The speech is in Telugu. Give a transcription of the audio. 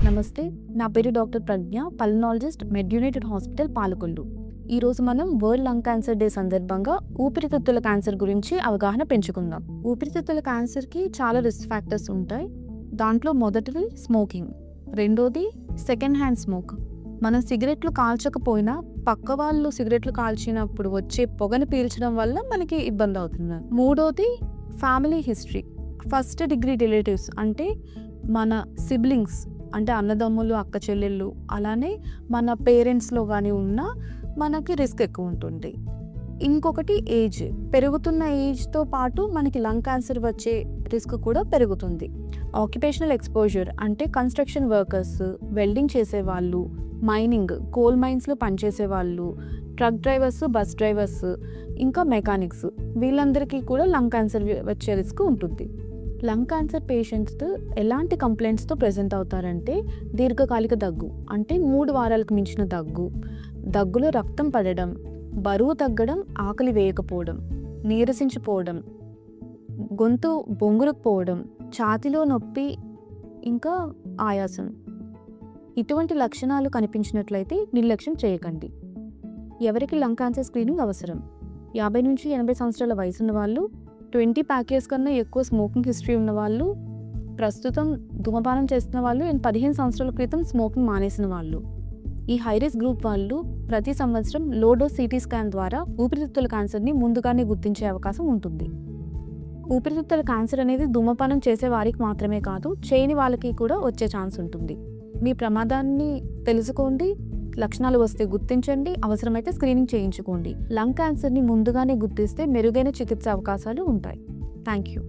నమస్తే, నా పేరు డాక్టర్ ప్రజ్ఞ, పల్మనాలజిస్ట్, మెడ్యునేటెడ్ హాస్పిటల్, పాలకొల్లు. ఈరోజు మనం వరల్డ్ లంగ్ క్యాన్సర్ డే సందర్భంగా ఊపిరితిత్తుల క్యాన్సర్ గురించి అవగాహన పెంచుకుందాం. ఊపిరితిత్తుల క్యాన్సర్కి చాలా రిస్క్ ఫ్యాక్టర్స్ ఉంటాయి. దాంట్లో మొదటిది స్మోకింగ్, రెండోది సెకండ్ హ్యాండ్ స్మోక్. మనం సిగరెట్లు కాల్చకపోయినా పక్క వాళ్ళు సిగరెట్లు కాల్చినప్పుడు వచ్చే పొగను పీల్చడం వల్ల మనకి ఇబ్బంది అవుతుంది. మూడోది family history. First degree relatives అంటే మన సిబ్లింగ్స్, అంటే అన్నదమ్ములు, అక్క చెల్లెళ్ళు, అలానే మన పేరెంట్స్లో కానీ ఉన్న మనకి రిస్క్ ఎక్కువ ఉంటుంది. ఇంకొకటి ఏజ్. పెరుగుతున్న ఏజ్తో పాటు మనకి లంగ్ క్యాన్సర్ వచ్చే రిస్క్ కూడా పెరుగుతుంది. ఆక్యుపేషనల్ ఎక్స్పోజర్ అంటే కన్స్ట్రక్షన్ వర్కర్స్, వెల్డింగ్ చేసేవాళ్ళు, మైనింగ్, కోల్ మైన్స్లో పనిచేసే వాళ్ళు, ట్రక్ డ్రైవర్స్, బస్ డ్రైవర్స్, ఇంకా మెకానిక్స్, వీళ్ళందరికీ కూడా లంగ్ క్యాన్సర్ వచ్చే రిస్క్ ఉంటుంది. లంగ్ క్యాన్సర్ పేషెంట్స్ ఎలాంటి కంప్లైంట్స్తో ప్రెజెంట్ అవుతారంటే దీర్ఘకాలిక దగ్గు, అంటే 3 వారాలకు మించిన దగ్గు, దగ్గులో రక్తం పడడం, బరువు తగ్గడం, ఆకలి వేయకపోవడం, నీరసించిపోవడం, గొంతు బొంగులకు పోవడం, ఛాతీలో నొప్పి, ఇంకా ఆయాసం. ఇటువంటి లక్షణాలు కనిపించినట్లయితే నిర్లక్ష్యం చేయకండి. ఎవరికి లంగ్ క్యాన్సర్ స్క్రీనింగ్ అవసరం? 50 నుంచి 80 సంవత్సరాల వయసు ఉన్న వాళ్ళు, 20 ప్యాకేజ్ కన్నా ఎక్కువ స్మోకింగ్ హిస్టరీ ఉన్న వాళ్ళు, ప్రస్తుతం ధూమపానం చేస్తున్న వాళ్ళు, 15 సంవత్సరాల క్రితం స్మోకింగ్ మానేసిన వాళ్ళు. ఈ హై రిస్క్ గ్రూప్ వాళ్ళు ప్రతి సంవత్సరం లో డోస్ సిటీ స్కాన్ ద్వారా ఊపిరితిత్తుల క్యాన్సర్ని ముందుగానే గుర్తించే అవకాశం ఉంటుంది. ఊపిరితిత్తుల క్యాన్సర్ అనేది ధూమపానం చేసే వారికి మాత్రమే కాదు, చేయని వాళ్ళకి కూడా వచ్చే ఛాన్స్ ఉంటుంది. మీ ప్రమాదాన్ని తెలుసుకోండి, లక్షణాలు వస్తే గుర్తించండి, అవసరమైతే స్క్రీనింగ్ చేయించుకోండి. లంగ్ క్యాన్సర్ని ముందుగానే గుర్తిస్తే మెరుగైన చికిత్స అవకాశాలు ఉంటాయి. Thank you.